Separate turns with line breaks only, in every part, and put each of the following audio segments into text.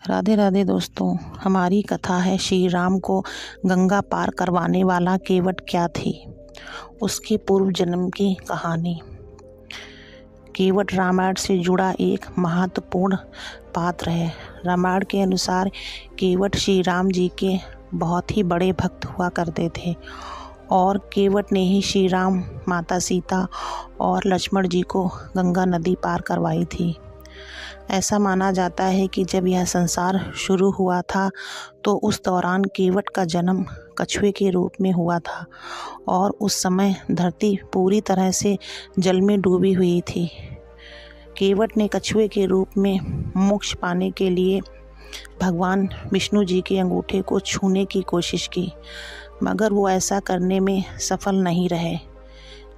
राधे राधे दोस्तों, हमारी कथा है श्री राम को गंगा पार करवाने वाला केवट क्या थी, उसके पूर्व जन्म की कहानी। केवट रामायण से जुड़ा एक महत्वपूर्ण पात्र है। रामायण के अनुसार केवट श्री राम जी के बहुत ही बड़े भक्त हुआ करते थे और केवट ने ही श्री राम, माता सीता और लक्ष्मण जी को गंगा नदी पार करवाई थी। ऐसा माना जाता है कि जब यह संसार शुरू हुआ था तो उस दौरान केवट का जन्म कछुए के रूप में हुआ था और उस समय धरती पूरी तरह से जल में डूबी हुई थी। केवट ने कछुए के रूप में मोक्ष पाने के लिए भगवान विष्णु जी के अंगूठे को छूने की कोशिश की, मगर वो ऐसा करने में सफल नहीं रहे।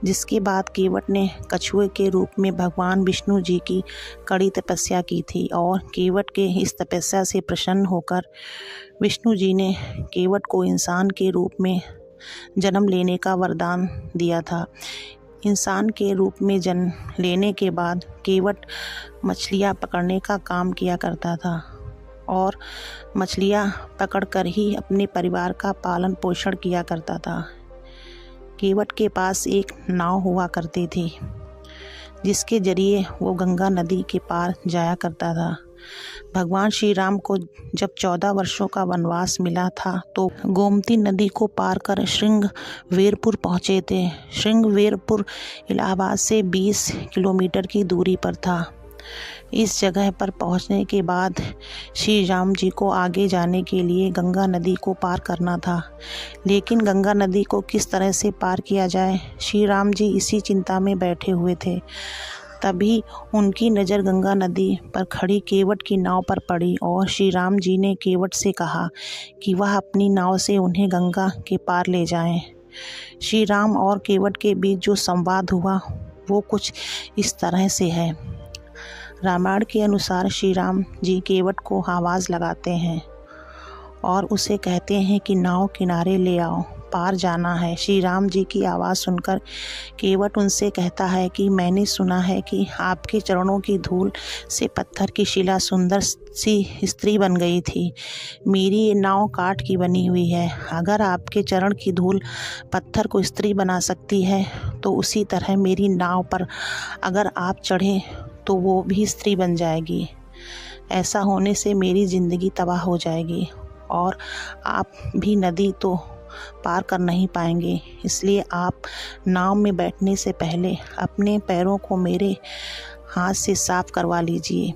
जिसके बाद केवट ने कछुए के रूप में भगवान विष्णु जी की कड़ी तपस्या की थी और केवट के इस तपस्या से प्रसन्न होकर विष्णु जी ने केवट को इंसान के रूप में जन्म लेने का वरदान दिया था। इंसान के रूप में जन्म लेने के बाद केवट मछलियाँ पकड़ने का काम किया करता था और मछलियाँ पकड़कर ही अपने परिवार का पालन पोषण किया करता था। केवट के पास एक नाव हुआ करती थी जिसके जरिए वो गंगा नदी के पार जाया करता था। भगवान श्री राम को जब 14 वर्षों का वनवास मिला था तो गोमती नदी को पार कर श्रृंगवेरपुर पहुँचे थे। श्रृंगवेरपुर इलाहाबाद से 20 किलोमीटर की दूरी पर था। इस जगह पर पहुंचने के बाद श्री राम जी को आगे जाने के लिए गंगा नदी को पार करना था, लेकिन गंगा नदी को किस तरह से पार किया जाए, श्री राम जी इसी चिंता में बैठे हुए थे। तभी उनकी नज़र गंगा नदी पर खड़ी केवट की नाव पर पड़ी और श्री राम जी ने केवट से कहा कि वह अपनी नाव से उन्हें गंगा के पार ले जाएं। श्री राम और केवट के बीच जो संवाद हुआ वो कुछ इस तरह से है। रामायण के अनुसार श्री राम जी केवट को आवाज़ लगाते हैं और उसे कहते हैं कि नाव किनारे ले आओ, पार जाना है। श्री राम जी की आवाज़ सुनकर केवट उनसे कहता है कि मैंने सुना है कि आपके चरणों की धूल से पत्थर की शिला सुंदर सी स्त्री बन गई थी। मेरी ये नाव काठ की बनी हुई है। अगर आपके चरण की धूल पत्थर को स्त्री बना सकती है तो उसी तरह मेरी नाव पर अगर आप चढ़े तो वो भी स्त्री बन जाएगी। ऐसा होने से मेरी ज़िंदगी तबाह हो जाएगी और आप भी नदी तो पार कर नहीं पाएंगे। इसलिए आप नाव में बैठने से पहले अपने पैरों को मेरे हाथ से साफ करवा लीजिए।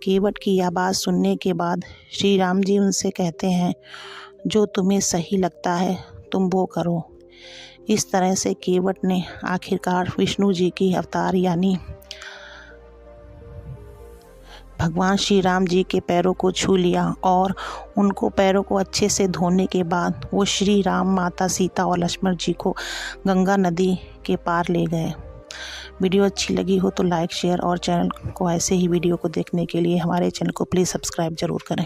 केवट की यह बात सुनने के बाद श्री राम जी उनसे कहते हैं, जो तुम्हें सही लगता है तुम वो करो। इस तरह से केवट ने आखिरकार विष्णु जी की अवतार यानी भगवान श्री राम जी के पैरों को छू लिया और उनको पैरों को अच्छे से धोने के बाद वो श्री राम, माता सीता और लक्ष्मण जी को गंगा नदी के पार ले गए। वीडियो अच्छी लगी हो तो लाइक, शेयर और चैनल को ऐसे ही वीडियो को देखने के लिए हमारे चैनल को प्लीज़ सब्सक्राइब ज़रूर करें।